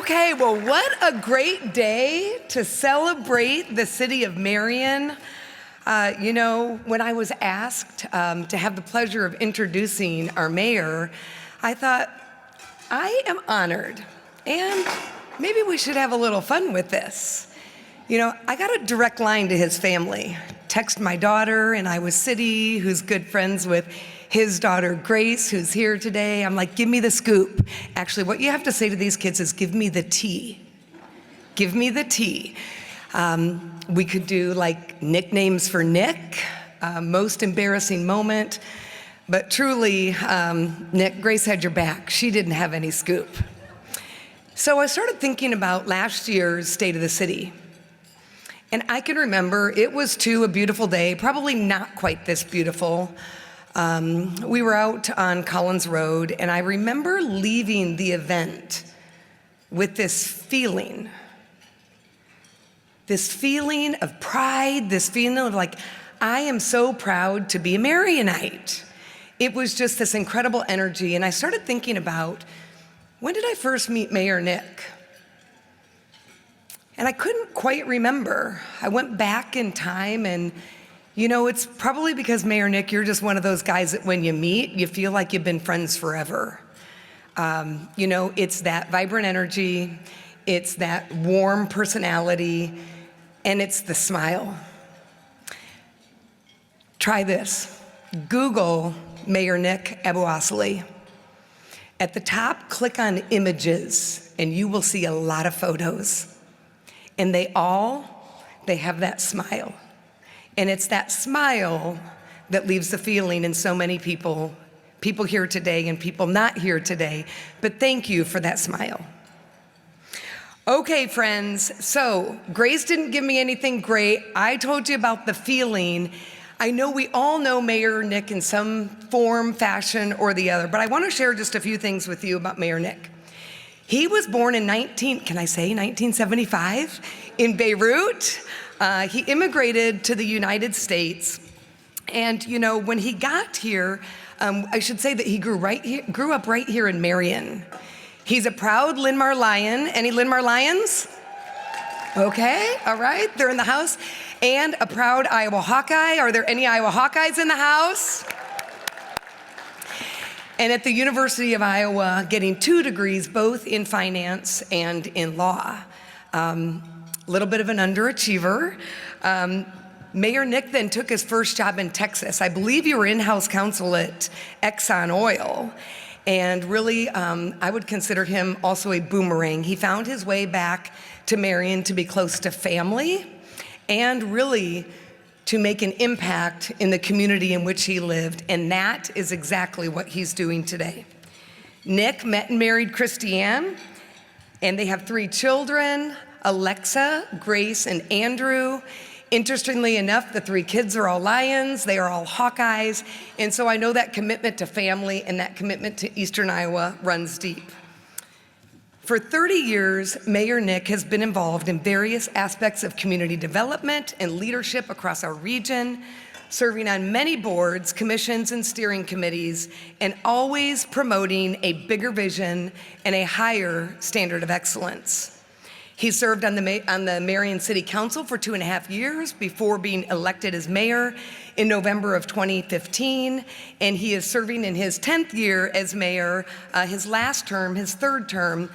Okay, well, what a great day to celebrate the city of Marion. When I was asked to have the pleasure of introducing our mayor, I thought, I am honored, and maybe we should have a little fun with this. I got a direct line to his family. Text my daughter in Iowa City, who's good friends with his daughter Grace, who's here today. I'm like, give me the scoop. Actually, what you have to say to these kids is, give me the tea. Give me the tea. We could do like nicknames for Nick, most embarrassing moment, but truly, Nick, Grace had your back. She didn't have any scoop. So I started thinking about last year's State of the City. And I can remember it was too a beautiful day, probably not quite this beautiful. We were out on Collins Road, and I remember leaving the event with this feeling of pride, this feeling of like, I am so proud to be a Marionite. It was just this incredible energy, and I started thinking about, when did I first meet Mayor Nick? And I couldn't quite remember. I went back in time, and it's probably because, Mayor Nick, you're just one of those guys that when you meet, you feel like you've been friends forever. It's that vibrant energy, it's that warm personality, and it's the smile. Try this. Google Mayor Nick AbouAssaly. At the top, click on images, and you will see a lot of photos. And they have that smile. And it's that smile that leaves the feeling in so many people here today and people not here today, but thank you for that smile. Okay, friends, so Grace didn't give me anything great. I told you about the feeling. I know we all know Mayor Nick in some form, fashion, or the other, but I want to share just a few things with you about Mayor Nick. He was born in 1975 in Beirut. He immigrated to the United States, and when he got here, I should say that he grew up right here in Marion. He's a proud Linn-Mar Lion. Any Linn-Mar Lions? Okay, all right, they're in the house. And a proud Iowa Hawkeye. Are there any Iowa Hawkeyes in the house? And at the University of Iowa, getting 2 degrees, both in finance and in law. Little bit of an underachiever. Mayor Nick then took his first job in Texas. I believe you were in-house counsel at Exxon Oil. And really, I would consider him also a boomerang. He found his way back to Marion to be close to family and really to make an impact in the community in which he lived. And that is exactly what he's doing today. Nick met and married Christiane, and they have 3 children, Alexa, Grace, and Andrew. Interestingly enough, the 3 kids are all Lions, they are all Hawkeyes, and so I know that commitment to family and that commitment to Eastern Iowa runs deep. For 30 years, Mayor Nick has been involved in various aspects of community development and leadership across our region, serving on many boards, commissions, and steering committees, and always promoting a bigger vision and a higher standard of excellence. He served on the Marion City Council for 2.5 years before being elected as mayor in November of 2015, and he is serving in his 10th year as mayor. His last term, his 3rd term,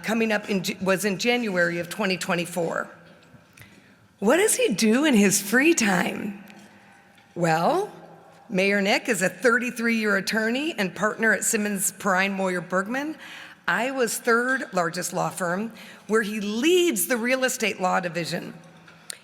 coming up was in January of 2024. What does he do in his free time? Well, Mayor Nick is a 33-year attorney and partner at Simmons, Perrine, Moyer, Bergman, Iowa's 3rd largest law firm, where he leads the real estate law division.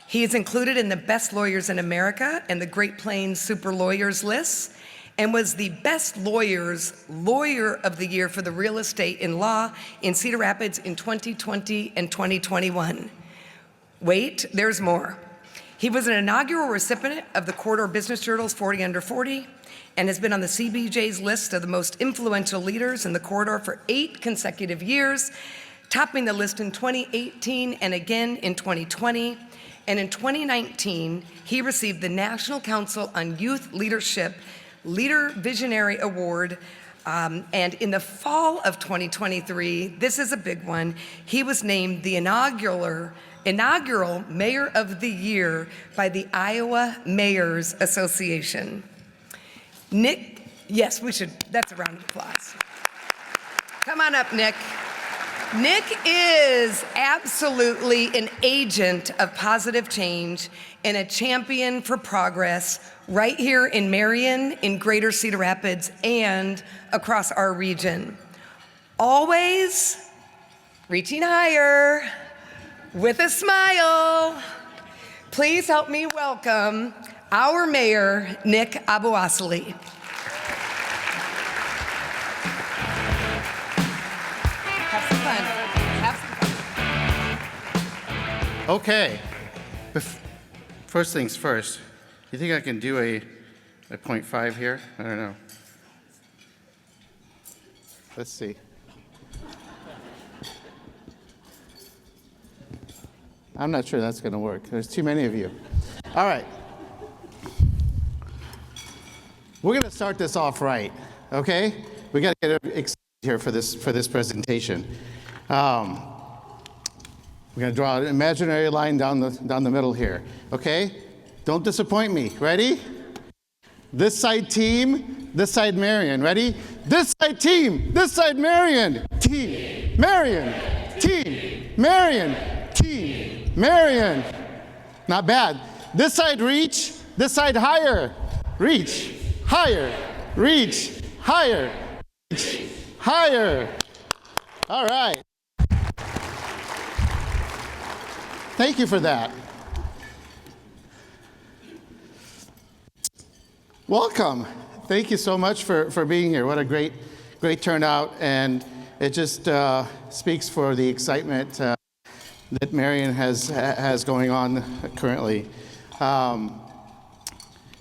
He is included in the Best Lawyers in America and the Great Plains Super Lawyers lists, and was the Best Lawyers Lawyer of the Year for the real estate in law in Cedar Rapids in 2020 and 2021. Wait, there's more. He was an inaugural recipient of the Corridor Business Journal's 40 Under 40, and has been on the CBJ's list of the most influential leaders in the corridor for 8 consecutive years, topping the list in 2018 and again in 2020. And in 2019, he received the National Council on Youth Leadership Leader Visionary Award And in the fall of 2023, this is a big one, he was named the inaugural Mayor of the Year by the Iowa Mayors Association. Nick, yes, we should, that's a round of applause. Come on up, Nick. Nick is absolutely an agent of positive change and a champion for progress right here in Marion, in Greater Cedar Rapids, and across our region. Always reaching higher with a smile. Please help me welcome our mayor, Nick AbouAssaly. Have some fun. Have some fun. Okay. First things first. You think I can do a 0.5 here? I don't know. Let's see. I'm not sure that's going to work. There's too many of you. All right. We're going to start this off right, okay? We got to get excited here for this presentation. We're going to draw an imaginary line down the middle here, okay? Don't disappoint me. Ready? This side team, this side Marion. Ready? This side team, this side Marion. Team, Marion, team, Marion, team, Marion. Not bad. This side reach, this side higher. Reach, higher, reach, higher, reach, higher. All right. Thank you for that. Welcome. Thank you so much for being here. What a great turnout, and it just speaks for the excitement that Marion has going on currently.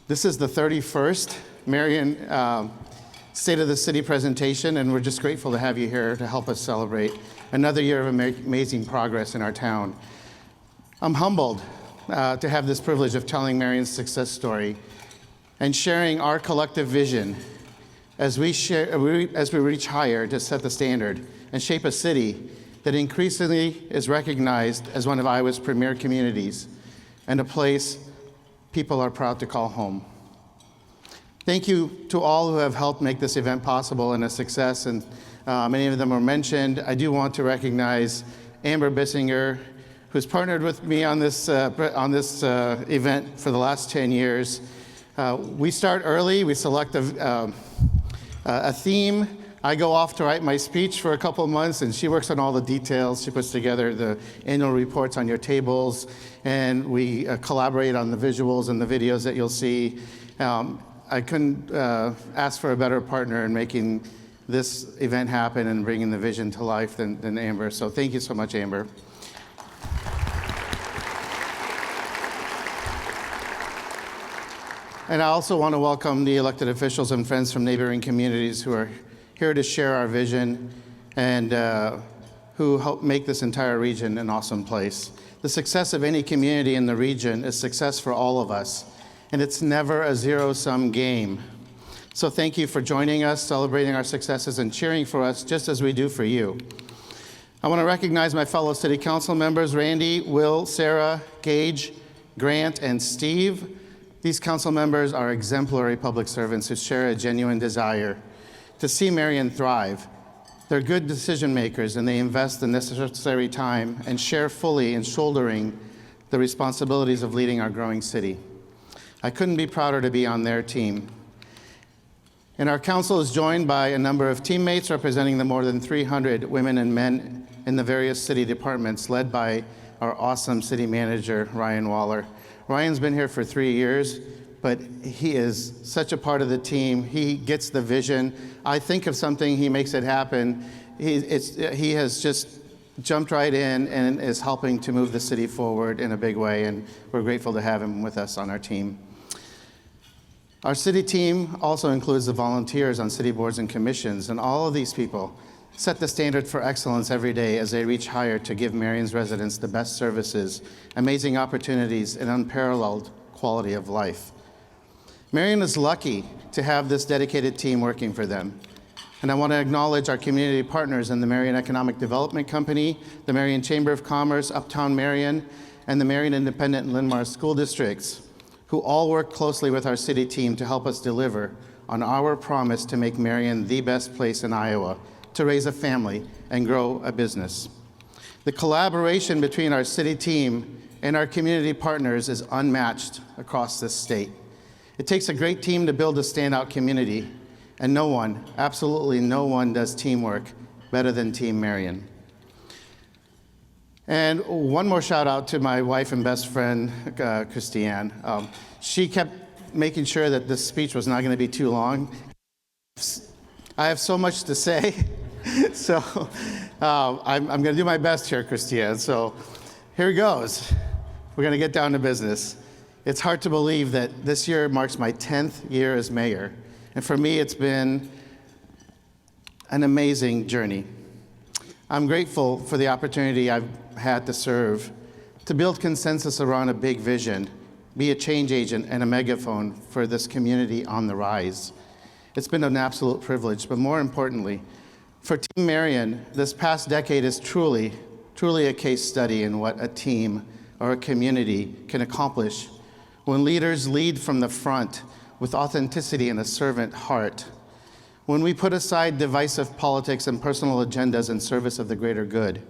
This is the 31st Marion State of the City presentation, and we're just grateful to have you here to help us celebrate another year of amazing progress in our town. I'm humbled to have this privilege of telling Marion's success story and sharing our collective vision as we reach higher to set the standard and shape a city that increasingly is recognized as one of Iowa's premier communities and a place people are proud to call home. Thank you to all who have helped make this event possible and a success, and many of them were mentioned. I do want to recognize Amber Bissinger, who's partnered with me on this event for the last 10 years. We start early. We select a theme. I go off to write my speech for a couple of months, and she works on all the details. She puts together the annual reports on your tables, and we collaborate on the visuals and the videos that you'll see. I couldn't ask for a better partner in making this event happen and bringing the vision to life than Amber. So thank you so much, Amber. And I also want to welcome the elected officials and friends from neighboring communities who are here to share our vision and who help make this entire region an awesome place. The success of any community in the region is success for all of us, and it's never a zero-sum game. So thank you for joining us, celebrating our successes, and cheering for us just as we do for you. I want to recognize my fellow city council members, Randy, Will, Sarah, Gage, Grant, and Steve. These council members are exemplary public servants who share a genuine desire to see Marion thrive. They're good decision makers, and they invest the necessary time and share fully in shouldering the responsibilities of leading our growing city. I couldn't be prouder to be on their team. And our council is joined by a number of teammates representing the more than 300 women and men in the various city departments, led by our awesome city manager, Ryan Waller. Ryan's been here for 3 years, but he is such a part of the team. He gets the vision. I think of something, he makes it happen. He has just jumped right in and is helping to move the city forward in a big way, and we're grateful to have him with us on our team. Our city team also includes the volunteers on city boards and commissions, and all of these people set the standard for excellence every day as they reach higher to give Marion's residents the best services, amazing opportunities, and unparalleled quality of life. Marion is lucky to have this dedicated team working for them. And I want to acknowledge our community partners in the Marion Economic Development Company, the Marion Chamber of Commerce, Uptown Marion, and the Marion Independent and Linn-Mar School Districts, who all work closely with our city team to help us deliver on our promise to make Marion the best place in Iowa to raise a family and grow a business. The collaboration between our city team and our community partners is unmatched across this state. It takes a great team to build a standout community, and no one, absolutely no one, does teamwork better than Team Marion. And one more shout out to my wife and best friend, Christiane. She kept making sure that this speech was not going to be too long. I have so much to say, so I'm going to do my best here, Christiane. So here goes. We're going to get down to business. It's hard to believe that this year marks my 10th year as mayor. And for me, it's been an amazing journey. I'm grateful for the opportunity I've had to serve, to build consensus around a big vision, be a change agent and a megaphone for this community on the rise. It's been an absolute privilege, but more importantly, for Team Marion, this past decade is truly a case study in what a team or a community can accomplish when leaders lead from the front with authenticity and a servant heart. When we put aside divisive politics and personal agendas in service of the greater good.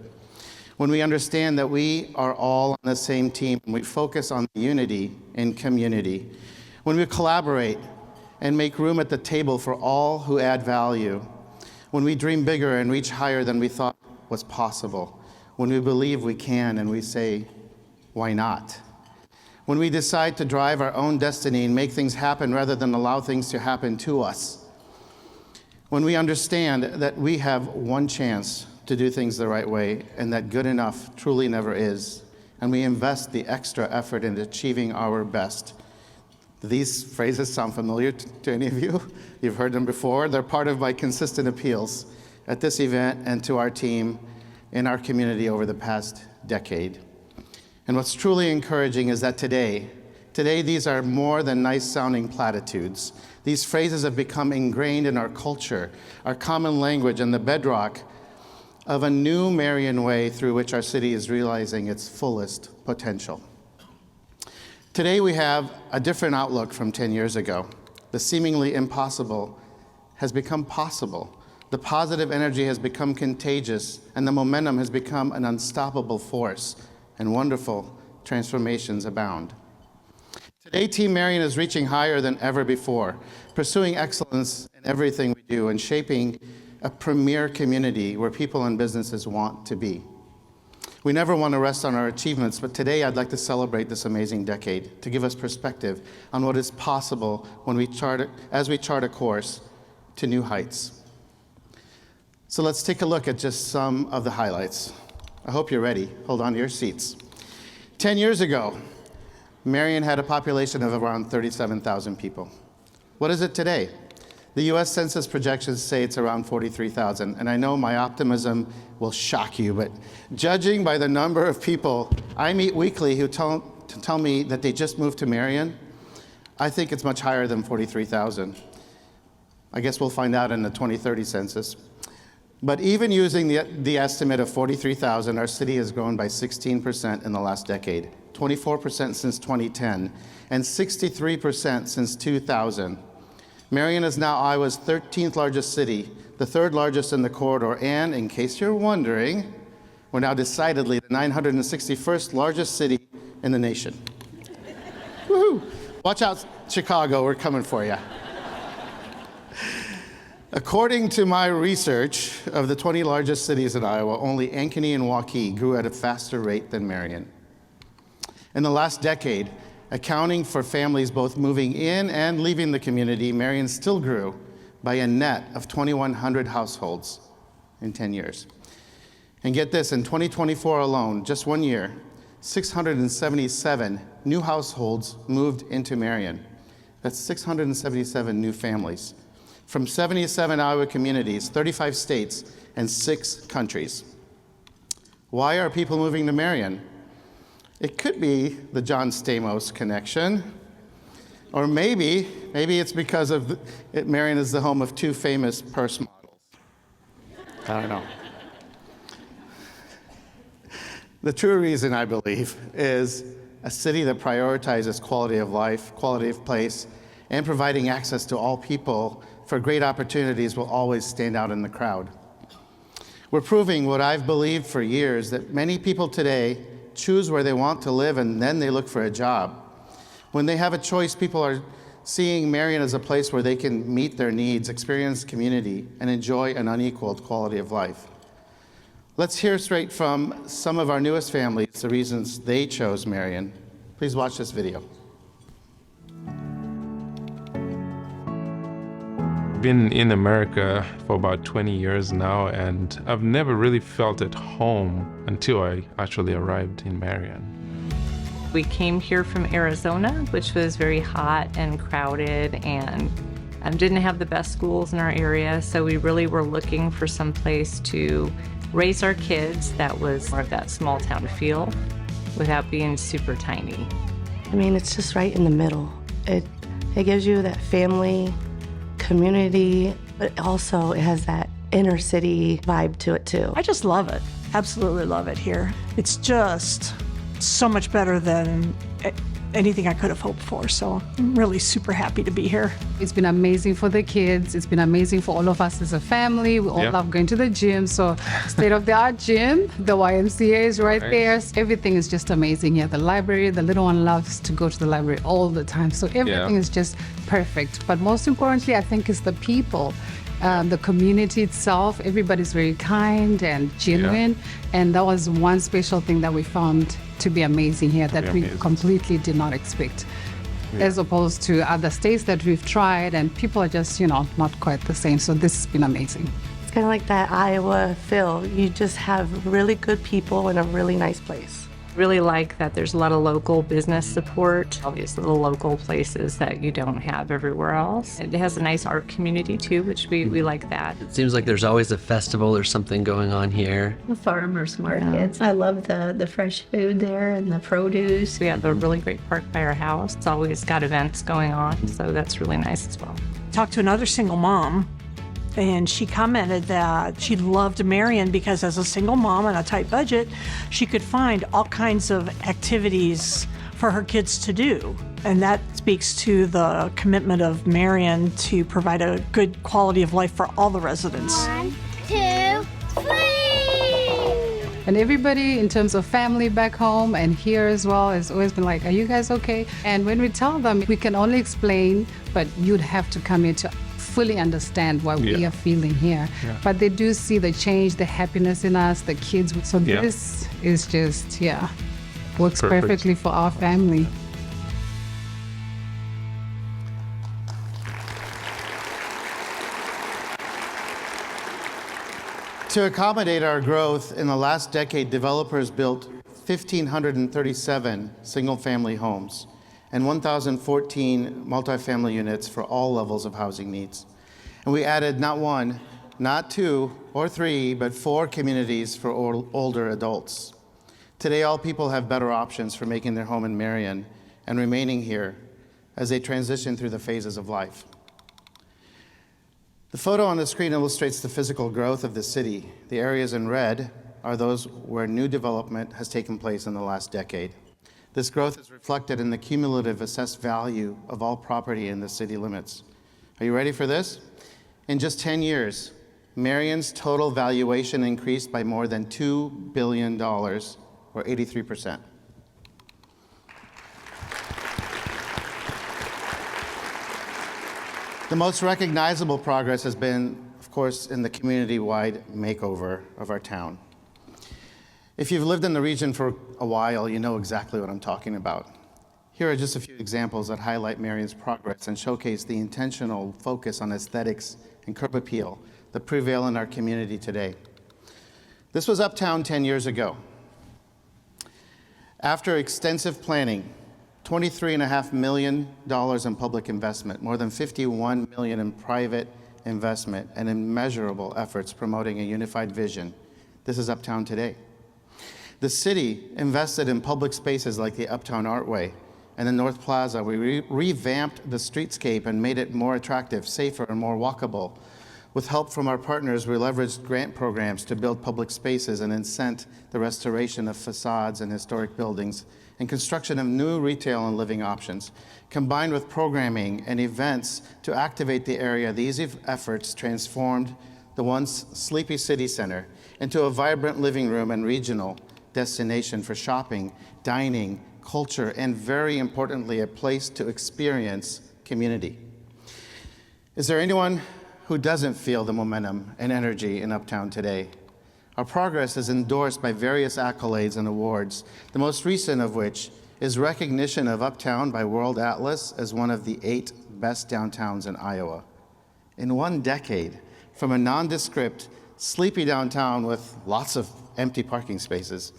When we understand that we are all on the same team and we focus on unity in community. When we collaborate and make room at the table for all who add value. When we dream bigger and reach higher than we thought was possible. When we believe we can and we say, why not? When we decide to drive our own destiny and make things happen rather than allow things to happen to us. When we understand that we have one chance to do things the right way and that good enough truly never is, and we invest the extra effort in achieving our best. Do these phrases sound familiar to any of you? You've heard them before. They're part of my consistent appeals at this event and to our team in our community over the past decade. And what's truly encouraging is that today these are more than nice-sounding platitudes. These phrases have become ingrained in our culture, our common language, and the bedrock of a new Marion way through which our city is realizing its fullest potential. Today we have a different outlook from 10 years ago. The seemingly impossible has become possible. The positive energy has become contagious, and the momentum has become an unstoppable force, and wonderful transformations abound. Today, Team Marion is reaching higher than ever before, pursuing excellence in everything we do and shaping a premier community where people and businesses want to be. We never want to rest on our achievements, but today I'd like to celebrate this amazing decade to give us perspective on what is possible as we chart a course to new heights. So let's take a look at just some of the highlights. I hope you're ready. Hold on to your seats. 10 years ago, Marion had a population of around 37,000 people. What is it today? The US Census projections say it's around 43,000, and I know my optimism will shock you, but judging by the number of people I meet weekly who tell me that they just moved to Marion, I think it's much higher than 43,000. I guess we'll find out in the 2030 census. But even using the estimate of 43,000, our city has grown by 16% in the last decade, 24% since 2010, and 63% since 2000. Marion is now Iowa's 13th largest city, the third largest in the corridor, and in case you're wondering, we're now decidedly the 961st largest city in the nation. Woohoo! Watch out, Chicago, we're coming for you. According to my research, of the 20 largest cities in Iowa, only Ankeny and Waukee grew at a faster rate than Marion. In the last decade, accounting for families both moving in and leaving the community, Marion still grew by a net of 2,100 households in 10 years. And get this, in 2024 alone, just 1 year, 677 new households moved into Marion. That's 677 new families from 77 Iowa communities, 35 states, and 6 countries. Why are people moving to Marion? It could be the John Stamos connection, or maybe it's because Marion is the home of 2 famous purse models. I don't know. The true reason, I believe, is a city that prioritizes quality of life, quality of place, and providing access to all people for great opportunities will always stand out in the crowd. We're proving what I've believed for years, that many people today choose where they want to live and then they look for a job. When they have a choice, people are seeing Marion as a place where they can meet their needs, experience community, and enjoy an unequaled quality of life. Let's hear straight from some of our newest families the reasons they chose Marion. Please watch this video. Been in America for about 20 years now, and I've never really felt at home until I actually arrived in Marion. We came here from Arizona, which was very hot and crowded and didn't have the best schools in our area, so we really were looking for some place to raise our kids that was more of that small town feel without being super tiny. I mean, it's just right in the middle. It gives you that family, community, but also it has that inner city vibe to it too. I just love it. Absolutely love it here. It's just so much better than anything I could have hoped for. So I'm really super happy to be here. It's been amazing for the kids. It's been amazing for all of us as a family. We all love going to the gym. So state-of-the-art gym, the YMCA is right there. Everything is just amazing here. The library, the little one loves to go to the library all the time. So everything is just perfect. But most importantly, I think it's the people. The community itself, everybody's very kind and genuine. And that was one special thing that we found to be amazing here that we completely did not expect. As opposed to other states that we've tried, and people are just, not quite the same. So this has been amazing. It's kind of like that Iowa feel. You just have really good people in a really nice place. Really like that there's a lot of local business support, obviously little local places that you don't have everywhere else. It has a nice art community too, which we like that. It seems like there's always a festival or something going on here. The farmers markets. I love the fresh food there and the produce. We have a really great park by our house. It's always got events going on, so that's really nice as well. Talked to another single mom, and she commented that she loved Marion because as a single mom on a tight budget, she could find all kinds of activities for her kids to do. And that speaks to the commitment of Marion to provide a good quality of life for all the residents. 1, 2, 3! And everybody in terms of family back home and here as well has always been like, are you guys okay? And when we tell them, we can only explain, but you'd have to come here to fully understand what we are feeling here. But they do see the change, the happiness in us, the kids. So this is just, works perfectly for our family. To accommodate our growth, in the last decade, developers built 1,537 single-family homes and 1,014 multifamily units for all levels of housing needs. And we added not one, not two or three, but 4 communities for older adults. Today, all people have better options for making their home in Marion and remaining here as they transition through the phases of life. The photo on the screen illustrates the physical growth of the city. The areas in red are those where new development has taken place in the last decade. This growth is reflected in the cumulative assessed value of all property in the city limits. Are you ready for this? In just 10 years, Marion's total valuation increased by more than $2 billion, or 83%. The most recognizable progress has been, of course, in the community-wide makeover of our town. If you've lived in the region for a while, you know exactly what I'm talking about. Here are just a few examples that highlight Marion's progress and showcase the intentional focus on aesthetics and curb appeal that prevail in our community today. This was Uptown 10 years ago. After extensive planning, $23.5 million in public investment, more than $51 million in private investment, and immeasurable efforts promoting a unified vision. This is Uptown today. The city invested in public spaces like the Uptown Artway and the North Plaza. We revamped the streetscape and made it more attractive, safer, and more walkable. With help from our partners, we leveraged grant programs to build public spaces and incent the restoration of facades and historic buildings and construction of new retail and living options. Combined with programming and events to activate the area, these efforts transformed the once sleepy city center into a vibrant living room and regional destination for shopping, dining, culture, and very importantly, a place to experience community. Is there anyone who doesn't feel the momentum and energy in Uptown today? Our progress is endorsed by various accolades and awards, the most recent of which is recognition of Uptown by World Atlas as one of the 8 best downtowns in Iowa. In 1 decade, from a nondescript, sleepy downtown with lots of empty parking spaces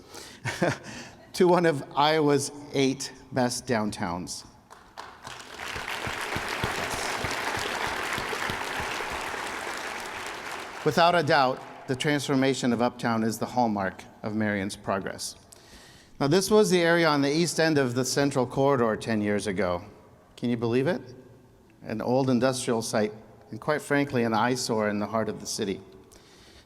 to one of Iowa's 8 best downtowns. Without a doubt, the transformation of Uptown is the hallmark of Marion's progress. Now, this was the area on the east end of the Central Corridor 10 years ago. Can you believe it? An old industrial site, and quite frankly, an eyesore in the heart of the city.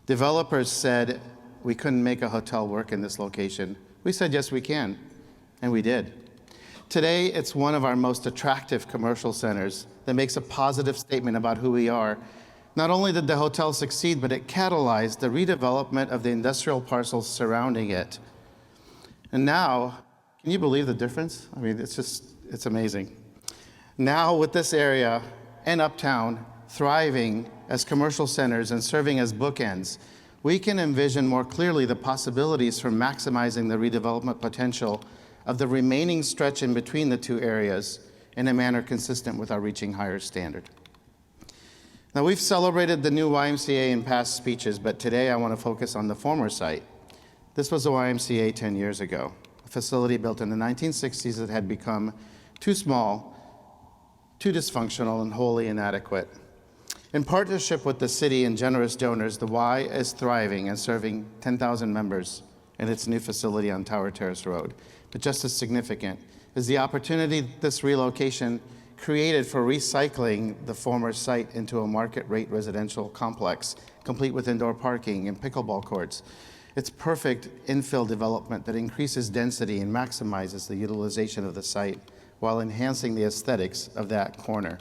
Developers said we couldn't make a hotel work in this location. We said, yes, we can, and we did. Today, it's one of our most attractive commercial centers that makes a positive statement about who we are. Not only did the hotel succeed, but it catalyzed the redevelopment of the industrial parcels surrounding it. And now, can you believe the difference? I mean, it's amazing. Now, with this area and Uptown thriving as commercial centers and serving as bookends, we can envision more clearly the possibilities for maximizing the redevelopment potential of the remaining stretch in between the two areas in a manner consistent with our reaching higher standard. Now, we've celebrated the new YMCA in past speeches, but today I want to focus on the former site. This was the YMCA 10 years ago, a facility built in the 1960s that had become too small, too dysfunctional, and wholly inadequate. In partnership with the city and generous donors, the Y is thriving and serving 10,000 members in its new facility on Tower Terrace Road. But just as significant is the opportunity this relocation created for recycling the former site into a market-rate residential complex, complete with indoor parking and pickleball courts. It's perfect infill development that increases density and maximizes the utilization of the site while enhancing the aesthetics of that corner.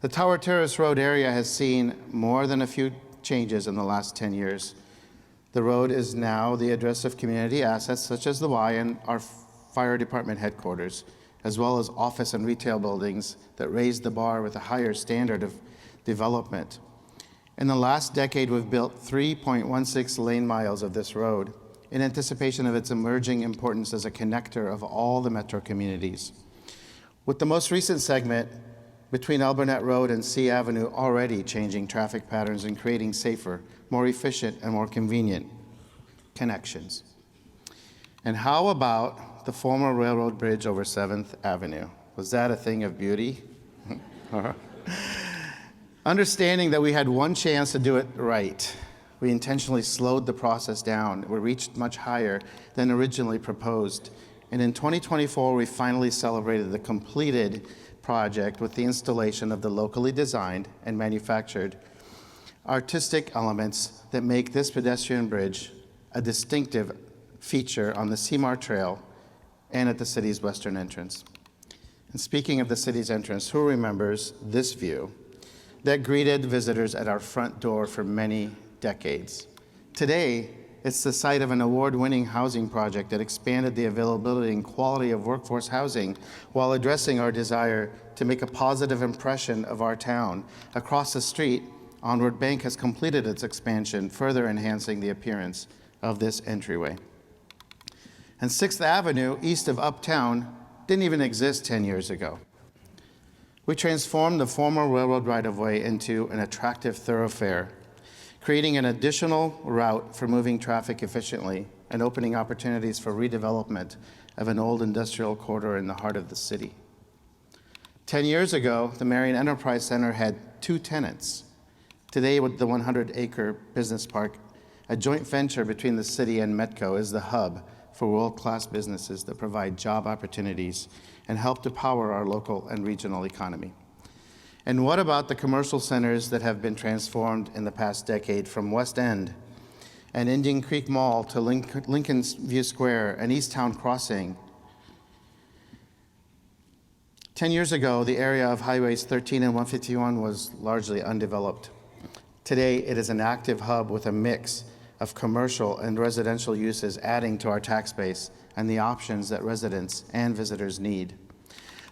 The Tower Terrace Road area has seen more than a few changes in the last 10 years. The road is now the address of community assets such as the Y and our fire department headquarters, as well as office and retail buildings that raise the bar with a higher standard of development. In the last decade, we've built 3.16 lane miles of this road in anticipation of its emerging importance as a connector of all the metro communities. With the most recent segment between Alburnett Road and C Avenue already changing traffic patterns and creating safer, more efficient, and more convenient connections. And how about the former railroad bridge over 7th Avenue? Was that a thing of beauty? Understanding that we had one chance to do it right, we intentionally slowed the process down. We reached much higher than originally proposed. And in 2024, we finally celebrated the completed project with the installation of the locally designed and manufactured artistic elements that make this pedestrian bridge a distinctive feature on the Seymour Trail and at the city's western entrance. And speaking of the city's entrance, who remembers this view that greeted visitors at our front door for many decades? Today, it's the site of an award-winning housing project that expanded the availability and quality of workforce housing while addressing our desire to make a positive impression of our town. Across the street, Onward Bank has completed its expansion, further enhancing the appearance of this entryway. And 6th Avenue, east of Uptown, didn't even exist 10 years ago. We transformed the former railroad right-of-way into an attractive thoroughfare, creating an additional route for moving traffic efficiently and opening opportunities for redevelopment of an old industrial corridor in the heart of the city. 10 years ago, the Marion Enterprise Center had 2 tenants. Today, with the 100-acre business park, a joint venture between the city and Metco, is the hub for world-class businesses that provide job opportunities and help to power our local and regional economy. And what about the commercial centers that have been transformed in the past decade, from West End and Indian Creek Mall to Lincoln's View Square and Easttown Crossing? 10 years ago, the area of Highways 13 and 151 was largely undeveloped. Today, it is an active hub with a mix of commercial and residential uses, adding to our tax base and the options that residents and visitors need.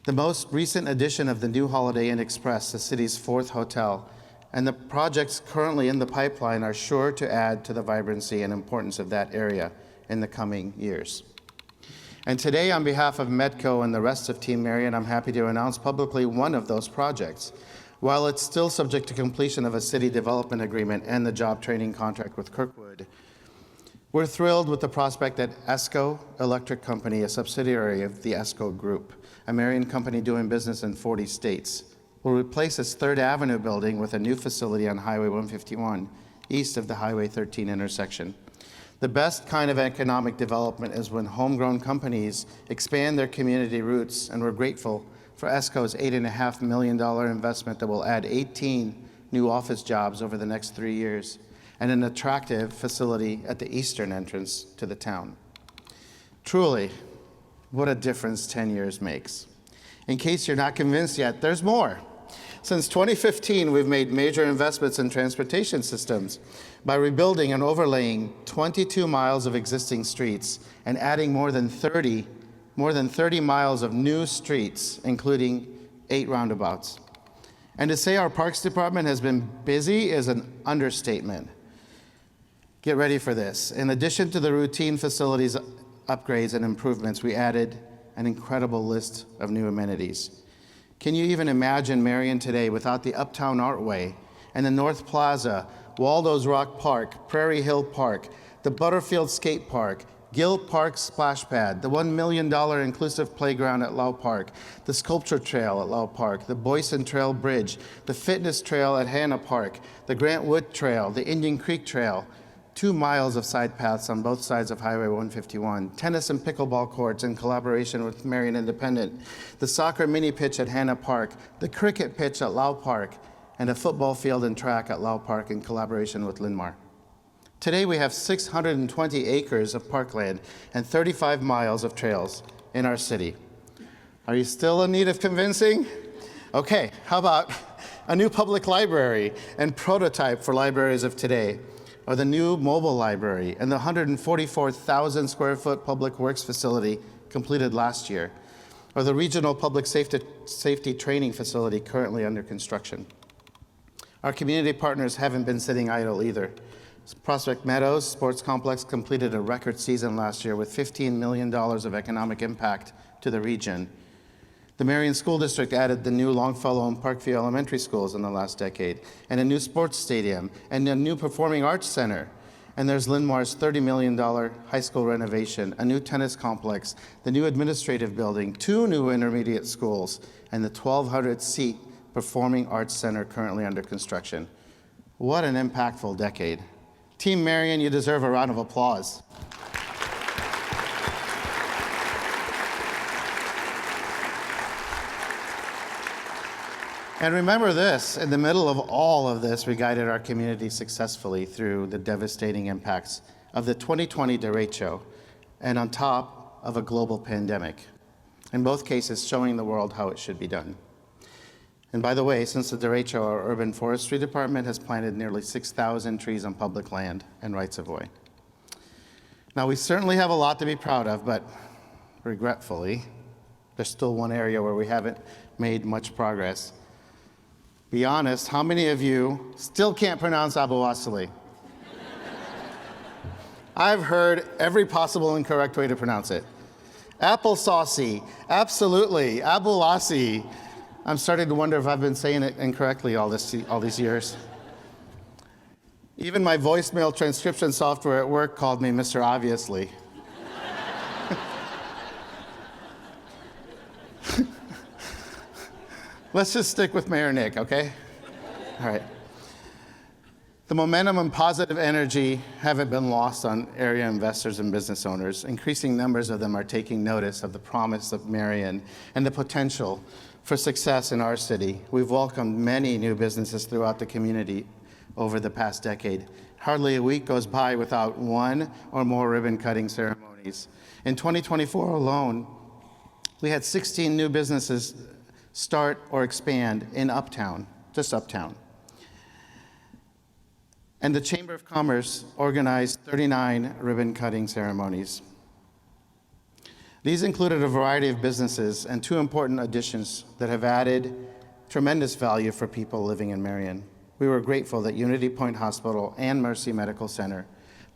The most recent addition of the new Holiday Inn Express, the city's 4th hotel, and the projects currently in the pipeline are sure to add to the vibrancy and importance of that area in the coming years. And today, on behalf of Medco and the rest of Team Marion, I'm happy to announce publicly one of those projects. While it's still subject to completion of a city development agreement and the job training contract with Kirkwood, we're thrilled with the prospect that ESCO Electric Company, a subsidiary of the ESCO Group, a Marion company doing business in 40 states, will replace its 3rd Avenue building with a new facility on Highway 151, east of the Highway 13 intersection. The best kind of economic development is when homegrown companies expand their community roots, and we're grateful for ESCO's $8.5 million investment that will add 18 new office jobs over the next 3 years, and an attractive facility at the eastern entrance to the town. Truly, what a difference 10 years makes. In case you're not convinced yet, there's more. Since 2015, we've made major investments in transportation systems by rebuilding and overlaying 22 miles of existing streets and adding more than 30 miles of new streets, including 8 roundabouts. And to say our Parks Department has been busy is an understatement. Get ready for this. In addition to the routine facilities upgrades and improvements, we added an incredible list of new amenities. Can you even imagine Marion today without the Uptown Artway and the North Plaza, Waldo's Rock Park, Prairie Hill Park, the Butterfield Skate Park, Gill Park Splash Pad, the $1 million inclusive playground at Lau Park, the Sculpture Trail at Lau Park, the Boyson Trail Bridge, the Fitness Trail at Hanna Park, the Grant Wood Trail, the Indian Creek Trail, 2 miles of side paths on both sides of Highway 151, tennis and pickleball courts in collaboration with Marion Independent, the soccer mini pitch at Hanna Park, the cricket pitch at Lau Park, and a football field and track at Lau Park in collaboration with Linmar. Today we have 620 acres of parkland and 35 miles of trails in our city. Are you still in need of convincing? Okay, how about a new public library and prototype for libraries of today, or the new mobile library and the 144,000 square foot public works facility completed last year, or the regional public safety training facility currently under construction. Our community partners haven't been sitting idle either. Prospect Meadows Sports Complex completed a record season last year with $15 million of economic impact to the region. The Marion School District added the new Longfellow and Parkview elementary schools in the last decade, and a new sports stadium, and a new performing arts center. And there's Linmar's $30 million high school renovation, a new tennis complex, the new administrative building, 2 new intermediate schools, and the 1,200-seat performing arts center currently under construction. What an impactful decade. Team Marion, you deserve a round of applause. And remember this, in the middle of all of this, we guided our community successfully through the devastating impacts of the 2020 derecho, and on top of a global pandemic. In both cases, showing the world how it should be done. And by the way, since the derecho, our urban forestry department has planted nearly 6,000 trees on public land and rights of way. Now, we certainly have a lot to be proud of, but regretfully, there's still one area where we haven't made much progress. Be honest, how many of you still can't pronounce AbouAssaly? I've heard every possible incorrect way to pronounce it. Applesaucy, absolutely, AbouAssaly. I'm starting to wonder if I've been saying it incorrectly all these years. Even my voicemail transcription software at work called me Mr. Obviously. Let's just stick with Mayor Nick, okay? All right. The momentum and positive energy haven't been lost on area investors and business owners. Increasing numbers of them are taking notice of the promise of Marion and the potential for success in our city. We've welcomed many new businesses throughout the community over the past decade. Hardly a week goes by without one or more ribbon cutting ceremonies. In 2024 alone, we had 16 new businesses start or expand in Uptown, just Uptown. And the Chamber of Commerce organized 39 ribbon cutting ceremonies. These included a variety of businesses and two important additions that have added tremendous value for people living in Marion. We were grateful that Unity Point Hospital and Mercy Medical Center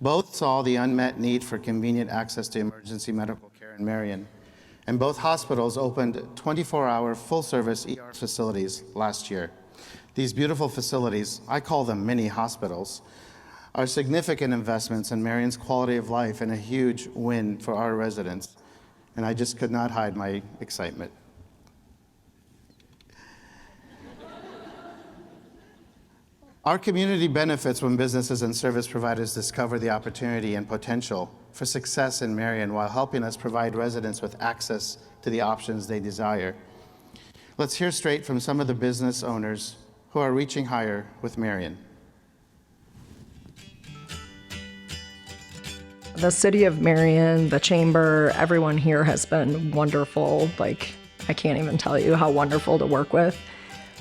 both saw the unmet need for convenient access to emergency medical care in Marion, and both hospitals opened 24-hour full-service ER facilities last year. These beautiful facilities, I call them mini hospitals, are significant investments in Marion's quality of life and a huge win for our residents, and I just could not hide my excitement. Our community benefits when businesses and service providers discover the opportunity and potential for success in Marion while helping us provide residents with access to the options they desire. Let's hear straight from some of the business owners who are reaching higher with Marion. The city of Marion, the chamber, everyone here has been wonderful. Like, I can't even tell you how wonderful to work with.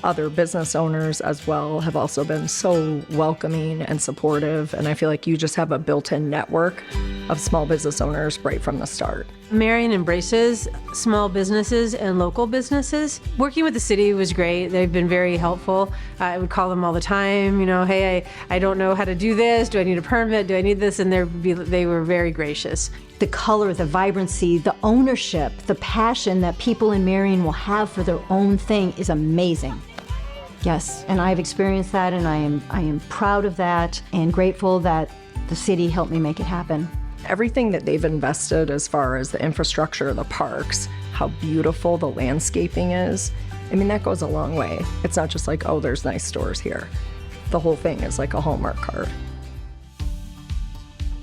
Other business owners as well have also been so welcoming and supportive, and I feel like you just have a built-in network of small business owners right from the start. Marion embraces small businesses and local businesses. Working with the city was great. They've been very helpful. I would call them all the time, you know, hey, I don't know how to do this. Do I need a permit? Do I need this? And they were very gracious. The color, the vibrancy, the ownership, the passion that people in Marion will have for their own thing is amazing. Yes, and I've experienced that, and I am proud of that and grateful that the city helped me make it happen. Everything that they've invested as far as the infrastructure, the parks, how beautiful the landscaping is, I mean, that goes a long way. It's not just like, oh, there's nice stores here. The whole thing is like a Hallmark card.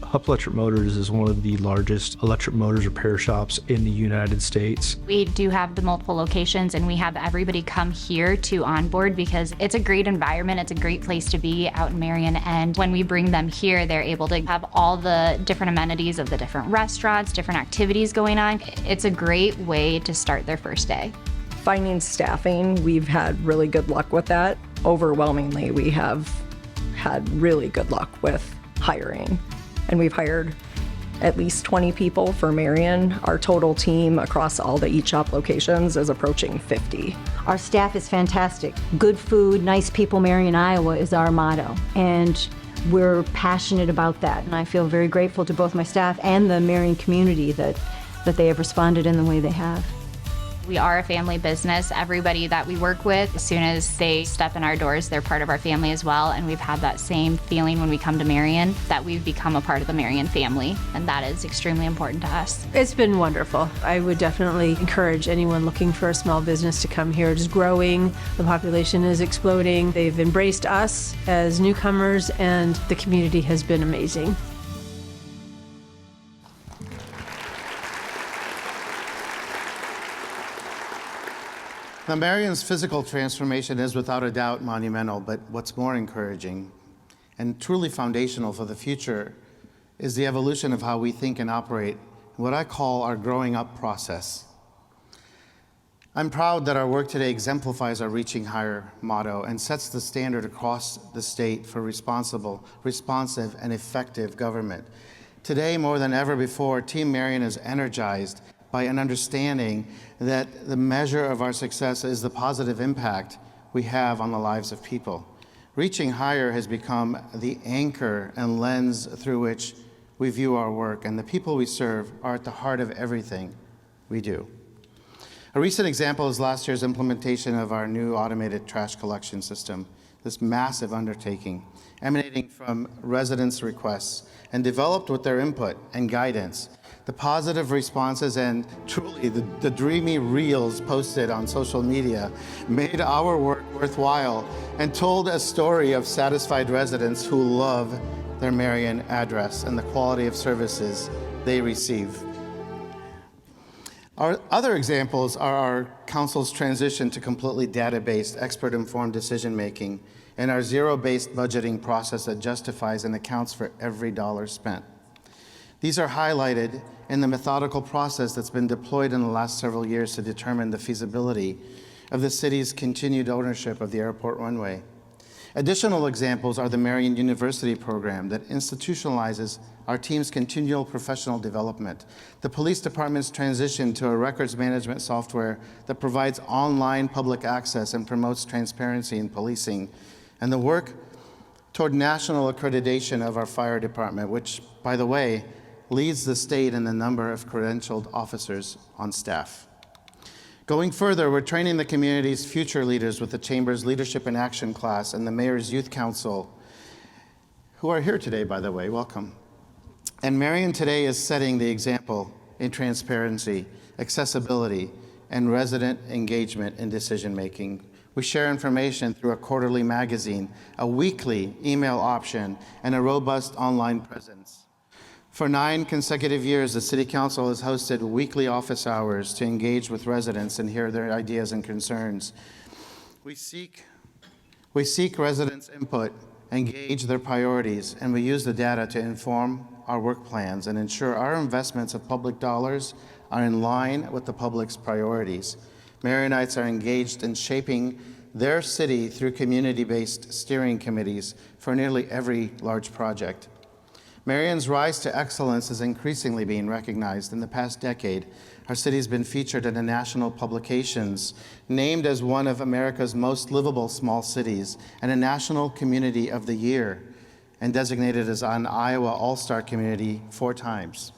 Hupp Electric Motors is one of the largest electric motors repair shops in the United States. We do have the multiple locations, and we have everybody come here to onboard because it's a great environment. It's a great place to be out in Marion, and when we bring them here, they're able to have all the different amenities of the different restaurants, different activities going on. It's a great way to start their first day. Finding staffing, we've had really good luck with that. Overwhelmingly, we have had really good luck with hiring. And we've hired at least 20 people for Marion. Our total team across all the Eat Shop locations is approaching 50. Our staff is fantastic. Good food, nice people, Marion, Iowa is our motto. And we're passionate about that. And I feel very grateful to both my staff and the Marion community that they have responded in the way they have. We are a family business. Everybody that we work with, as soon as they step in our doors, they're part of our family as well. And we've had that same feeling when we come to Marion, that we've become a part of the Marion family. And that is extremely important to us. It's been wonderful. I would definitely encourage anyone looking for a small business to come here. It's growing, the population is exploding. They've embraced us as newcomers, and the community has been amazing. Now, Marion's physical transformation is without a doubt monumental, but what's more encouraging and truly foundational for the future is the evolution of how we think and operate, what I call our growing up process. I'm proud that our work today exemplifies our Reaching Higher motto and sets the standard across the state for responsible, responsive, and effective government. Today, more than ever before, Team Marion is energized by an understanding that the measure of our success is the positive impact we have on the lives of people. Reaching Higher has become the anchor and lens through which we view our work, and the people we serve are at the heart of everything we do. A recent example is last year's implementation of our new automated trash collection system, this massive undertaking emanating from residents' requests and developed with their input and guidance. The positive responses and truly the dreamy reels posted on social media made our work worthwhile and told a story of satisfied residents who love their Marion address and the quality of services they receive. Our other examples are our council's transition to completely data-based, expert-informed decision-making and our zero-based budgeting process that justifies and accounts for every dollar spent. These are highlighted in the methodical process that's been deployed in the last several years to determine the feasibility of the city's continued ownership of the airport runway. Additional examples are the Marion University program that institutionalizes our team's continual professional development, the police department's transition to a records management software that provides online public access and promotes transparency in policing, and the work toward national accreditation of our fire department, which, by the way, leads the state in the number of credentialed officers on staff. Going further, we're training the community's future leaders with the Chamber's Leadership in Action class and the Mayor's Youth Council, who are here today, by the way, welcome. And Marion today is setting the example in transparency, accessibility, and resident engagement in decision-making. We share information through a quarterly magazine, a weekly email option, and a robust online presence. For 9 consecutive years, the City Council has hosted weekly office hours to engage with residents and hear their ideas and concerns. We seek residents' input, engage their priorities, and we use the data to inform our work plans and ensure our investments of public dollars are in line with the public's priorities. Marionites are engaged in shaping their city through community-based steering committees for nearly every large project. Marion's rise to excellence is increasingly being recognized. In the past decade, our city has been featured in the national publications, named as one of America's most livable small cities, and a National Community of the Year, and designated as an Iowa All-Star Community 4 times.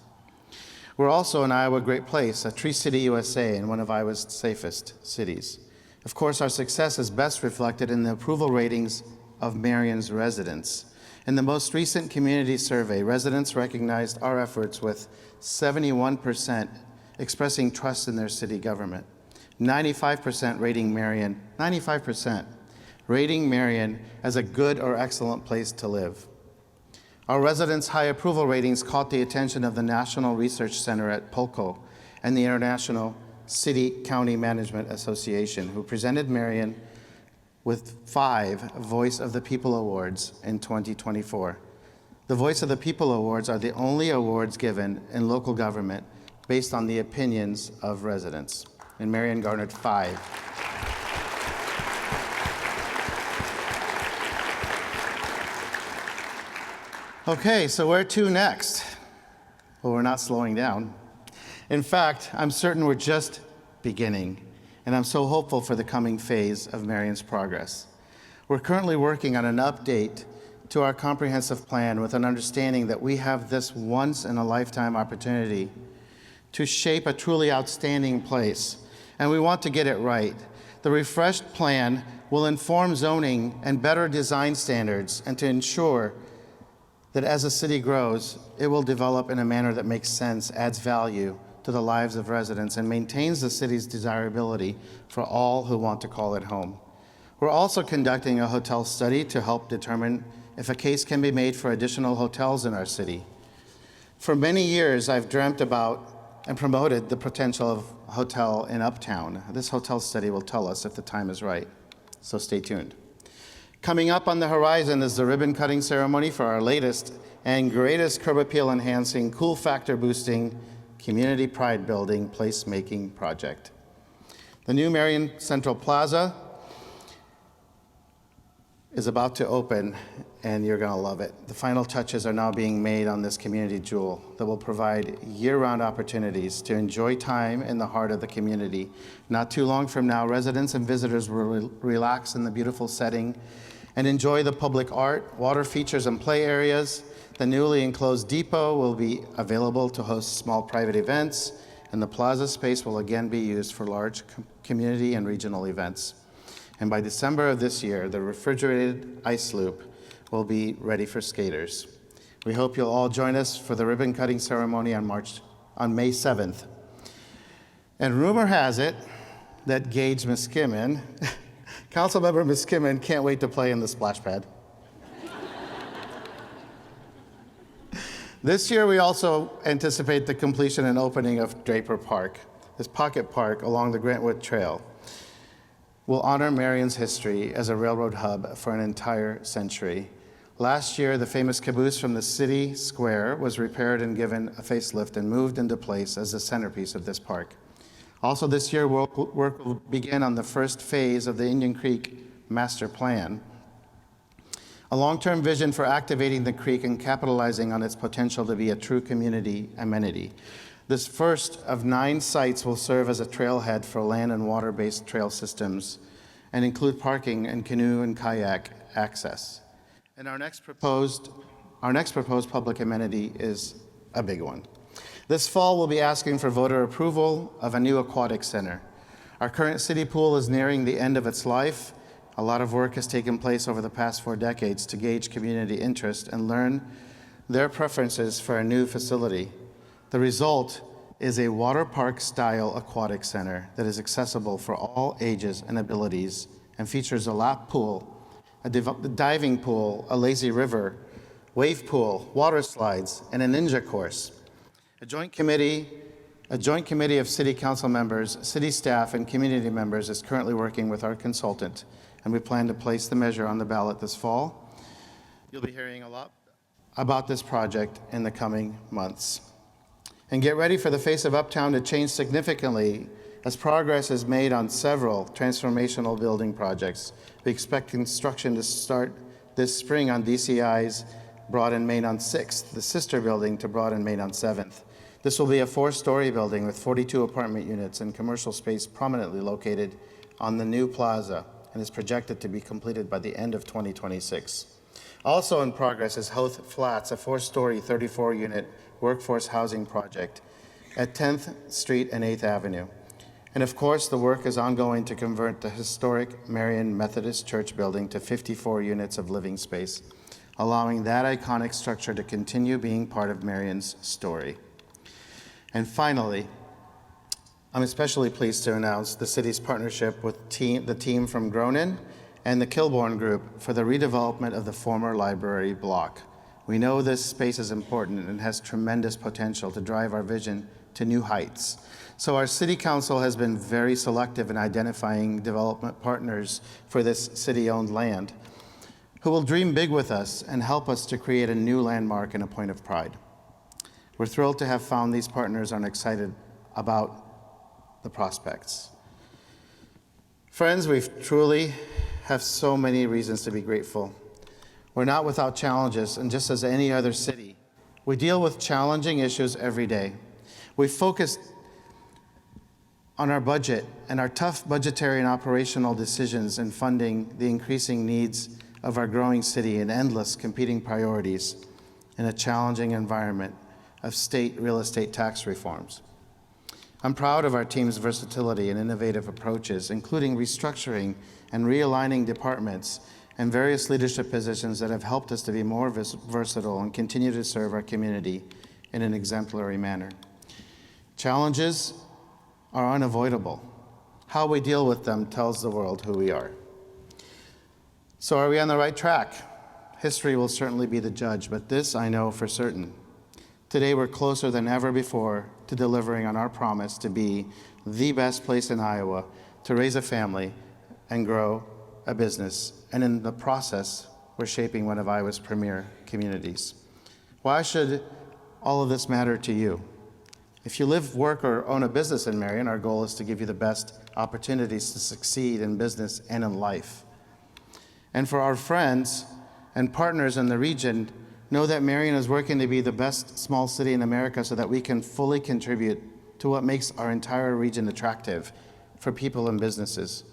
We're also an Iowa Great Place, a Tree City USA, and one of Iowa's safest cities. Of course, our success is best reflected in the approval ratings of Marion's residents. In the most recent community survey, residents recognized our efforts with 71% expressing trust in their city government, 95% rating Marion, 95% rating Marion as a good or excellent place to live. Our residents' high approval ratings caught the attention of the National Research Center at Polco and the International City-County Management Association, who presented Marion with 5 Voice of the People Awards in 2024. The Voice of the People Awards are the only awards given in local government based on the opinions of residents, and Marion garnered 5. Okay, so where to next? Well, we're not slowing down. In fact, I'm certain we're just beginning, and I'm so hopeful for the coming phase of Marion's progress. We're currently working on an update to our comprehensive plan with an understanding that we have this once-in-a-lifetime opportunity to shape a truly outstanding place, and we want to get it right. The refreshed plan will inform zoning and better design standards, and to ensure that as the city grows, it will develop in a manner that makes sense, adds value to the lives of residents, and maintains the city's desirability for all who want to call it home. We're also conducting a hotel study to help determine if a case can be made for additional hotels in our city. For many years, I've dreamt about and promoted the potential of a hotel in Uptown. This hotel study will tell us if the time is right, so stay tuned. Coming up on the horizon is the ribbon-cutting ceremony for our latest and greatest curb appeal enhancing, cool factor boosting, community pride building, placemaking project. The new Marion Central Plaza is about to open, and you're gonna love it. The final touches are now being made on this community jewel that will provide year-round opportunities to enjoy time in the heart of the community. Not too long from now, residents and visitors will relax in the beautiful setting and enjoy the public art, water features, and play areas. The newly enclosed depot will be available to host small private events, and the plaza space will again be used for large community and regional events. And by December of this year, the refrigerated ice loop will be ready for skaters. We hope you'll all join us for the ribbon cutting ceremony on May 7th. And rumor has it that Gage Miskimen, Councilmember Miskimen, can't wait to play in the splash pad. This year, we also anticipate the completion and opening of Draper Park. this pocket park along the Grantwood Trail, will honor Marion's history as a railroad hub for an entire century. Last year, the famous caboose from the city square was repaired and given a facelift and moved into place as the centerpiece of this park. Also this year, work will begin on the first phase of the Indian Creek Master Plan, a long-term vision for activating the creek and capitalizing on its potential to be a true community amenity. This first of 9 sites will serve as a trailhead for land and water-based trail systems and include parking and canoe and kayak access. And our next proposed public amenity is a big one. This fall, we'll be asking for voter approval of a new aquatic center. Our current city pool is nearing the end of its life. A lot of work has taken place over the past 4 decades to gauge community interest and learn their preferences for a new facility. The result is a water park-style aquatic center that is accessible for all ages and abilities and features a lap pool, a diving pool, a lazy river, wave pool, water slides, and a ninja course. A joint committee of city council members, city staff, and community members is currently working with our consultant, and we plan to place the measure on the ballot this fall. You'll be hearing a lot about this project in the coming months. And get ready for the face of Uptown to change significantly as progress is made on several transformational building projects. We expect construction to start this spring on DCI's Broad and Main on 6th, the sister building to Broad and Main on 7th. This will be a 4-story building with 42 apartment units and commercial space prominently located on the new plaza and is projected to be completed by the end of 2026. Also in progress is Hoth Flats, a 4-story, 34-unit workforce housing project at 10th Street and 8th Avenue. And of course, the work is ongoing to convert the historic Marion Methodist Church building to 54 units of living space, allowing that iconic structure to continue being part of Marion's story. And finally, I'm especially pleased to announce the city's partnership with the team from Gronin and the Kilbourne Group for the redevelopment of the former library block. We know this space is important and has tremendous potential to drive our vision to new heights. So our city council has been very selective in identifying development partners for this city-owned land who will dream big with us and help us to create a new landmark and a point of pride. We're thrilled to have found these partners and excited about the prospects. Friends, we truly have so many reasons to be grateful. We're not without challenges, and just as any other city, we deal with challenging issues every day. We focus on our budget and our tough budgetary and operational decisions in funding the increasing needs of our growing city and endless competing priorities in a challenging environment of state real estate tax reforms. I'm proud of our team's versatility and innovative approaches, including restructuring and realigning departments and various leadership positions that have helped us to be more versatile and continue to serve our community in an exemplary manner. Challenges are unavoidable. How we deal with them tells the world who we are. So are we on the right track? History will certainly be the judge, but this I know for certain. Today we're closer than ever before to delivering on our promise to be the best place in Iowa to raise a family and grow a business. And in the process, we're shaping one of Iowa's premier communities. Why should all of this matter to you? If you live, work, or own a business in Marion, our goal is to give you the best opportunities to succeed in business and in life. And for our friends and partners in the region, know that Marion is working to be the best small city in America so that we can fully contribute to what makes our entire region attractive for people and businesses.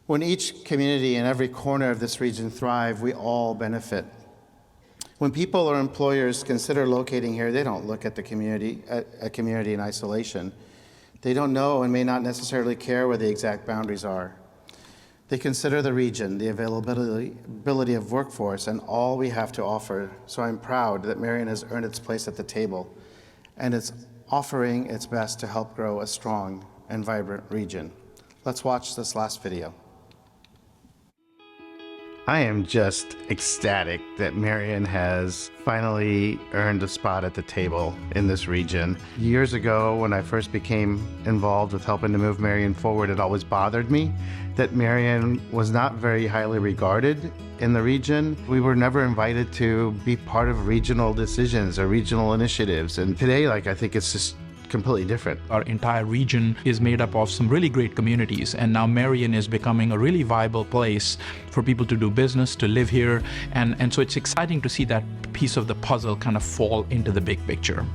When each community in every corner of this region thrive, we all benefit. When people or employers consider locating here, they don't look at the community, a community in isolation. They don't know and may not necessarily care where the exact boundaries are. They consider the region, the availability of workforce, and all we have to offer. So I'm proud that Marion has earned its place at the table, and it's offering its best to help grow a strong and vibrant region. Let's watch this last video. I am just ecstatic that Marion has finally earned a spot at the table in this region. Years ago, when I first became involved with helping to move Marion forward, it always bothered me that Marion was not very highly regarded in the region. We were never invited to be part of regional decisions or regional initiatives. And today, I think it's just completely different. Our entire region is made up of some really great communities, and now Marion is becoming a really viable place for people to do business, to live here, and so it's exciting to see that piece of the puzzle kind of fall into the big picture.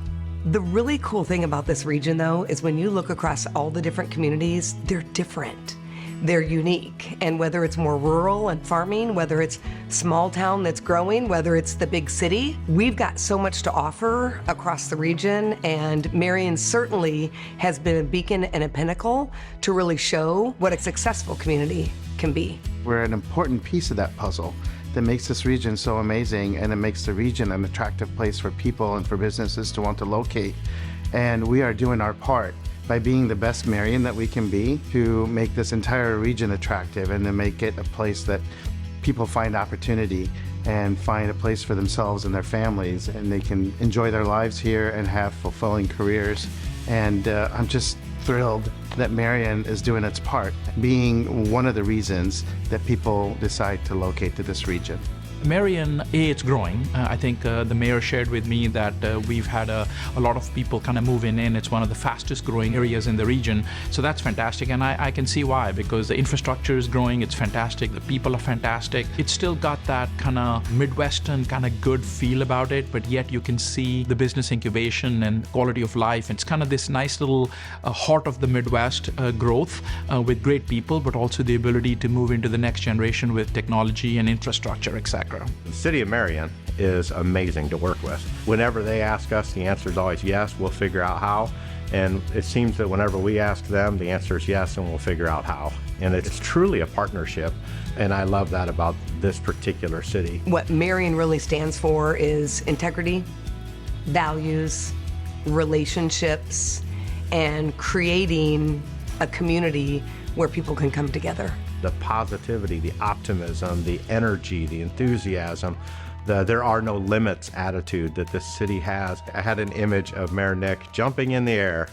The really cool thing about this region, though, is when you look across all the different communities, they're different. They're unique, and whether it's more rural and farming, whether it's small town that's growing, whether it's the big city, we've got so much to offer across the region, and Marion certainly has been a beacon and a pinnacle to really show what a successful community can be. We're an important piece of that puzzle that makes this region so amazing, and it makes the region an attractive place for people and for businesses to want to locate. And we are doing our part by being the best Marion that we can be to make this entire region attractive and to make it a place that people find opportunity and find a place for themselves and their families, and they can enjoy their lives here and have fulfilling careers. And I'm just thrilled that Marion is doing its part, being one of the reasons that people decide to locate to this region. Marion, it's growing. I think the mayor shared with me that we've had a lot of people kind of moving in. It's one of the fastest growing areas in the region. So that's fantastic. And I can see why, because the infrastructure is growing. It's fantastic. The people are fantastic. It's still got that kind of Midwestern kind of good feel about it, but yet you can see the business incubation and quality of life. It's kind of this nice little heart of the Midwest growth with great people, but also the ability to move into the next generation with technology and infrastructure, etc. The city of Marion is amazing to work with. Whenever they ask us, the answer is always yes, we'll figure out how. And it seems that whenever we ask them, the answer is yes, and we'll figure out how. And it's truly a partnership, and I love that about this particular city. What Marion really stands for is integrity, values, relationships, and creating a community where people can come together. The positivity, the optimism, the energy, the enthusiasm, the there are no limits attitude that this city has. I had an image of Mayor Nick jumping in the air,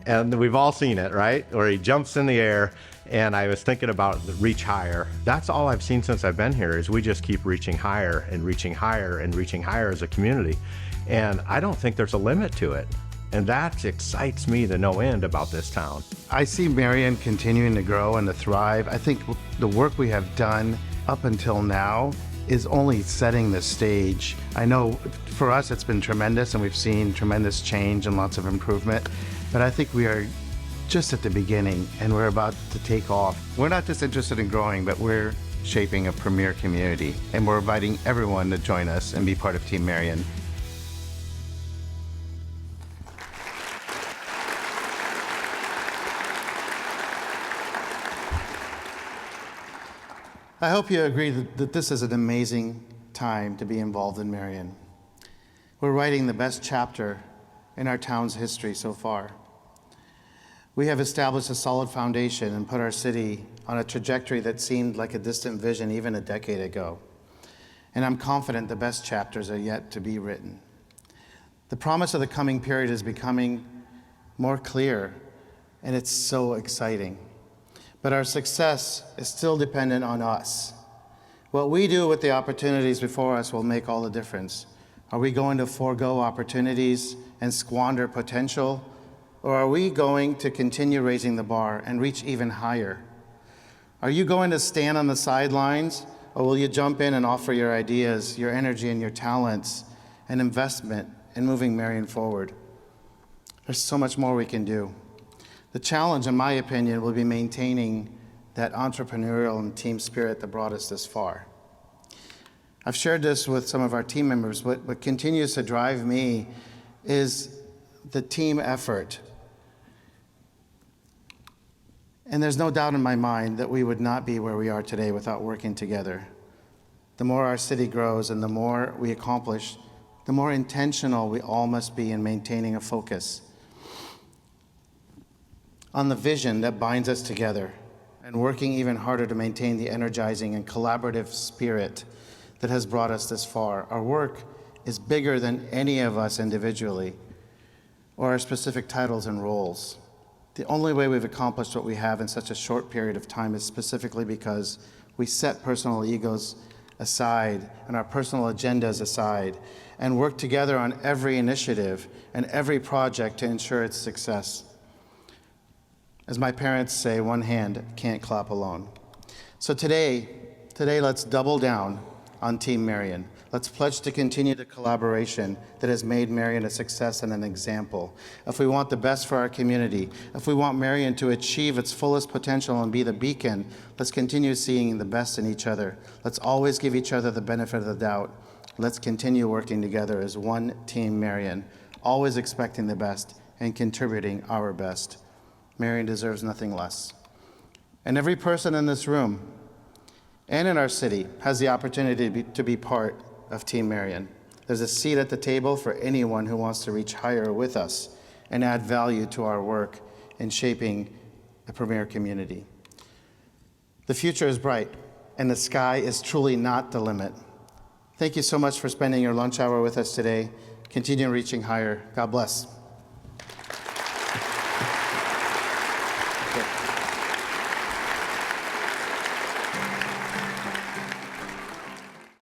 and we've all seen it, right? Where he jumps in the air, and I was thinking about the reach higher. That's all I've seen since I've been here, is we just keep reaching higher and reaching higher and reaching higher as a community. And I don't think there's a limit to it. And that excites me to no end about this town. I see Marion continuing to grow and to thrive. I think the work we have done up until now is only setting the stage. I know for us it's been tremendous, and we've seen tremendous change and lots of improvement, but I think we are just at the beginning, and we're about to take off. We're not just interested in growing, but we're shaping a premier community, and we're inviting everyone to join us and be part of Team Marion. I hope you agree that this is an amazing time to be involved in Marion. We're writing the best chapter in our town's history so far. We have established a solid foundation and put our city on a trajectory that seemed like a distant vision even a decade ago. And I'm confident the best chapters are yet to be written. The promise of the coming period is becoming more clear, and it's so exciting. But our success is still dependent on us. What we do with the opportunities before us will make all the difference. Are we going to forego opportunities and squander potential? Or are we going to continue raising the bar and reach even higher? Are you going to stand on the sidelines, or will you jump in and offer your ideas, your energy, and your talents and investment in moving Marion forward? There's so much more we can do. The challenge, in my opinion, will be maintaining that entrepreneurial and team spirit that brought us this far. I've shared this with some of our team members. What continues to drive me is the team effort. And there's no doubt in my mind that we would not be where we are today without working together. The more our city grows and the more we accomplish, the more intentional we all must be in maintaining a focus on the vision that binds us together, and working even harder to maintain the energizing and collaborative spirit that has brought us this far. Our work is bigger than any of us individually or our specific titles and roles. The only way we've accomplished what we have in such a short period of time is specifically because we set personal egos aside and our personal agendas aside and work together on every initiative and every project to ensure its success. As my parents say, one hand can't clap alone. So today let's double down on Team Marion. Let's pledge to continue the collaboration that has made Marion a success and an example. If we want the best for our community, if we want Marion to achieve its fullest potential and be the beacon, let's continue seeing the best in each other. Let's always give each other the benefit of the doubt. Let's continue working together as one Team Marion, always expecting the best and contributing our best. Marion deserves nothing less. And every person in this room and in our city has the opportunity to be part of Team Marion. There's a seat at the table for anyone who wants to reach higher with us and add value to our work in shaping a premier community. The future is bright, and the sky is truly not the limit. Thank you so much for spending your lunch hour with us today. Continue reaching higher. God bless.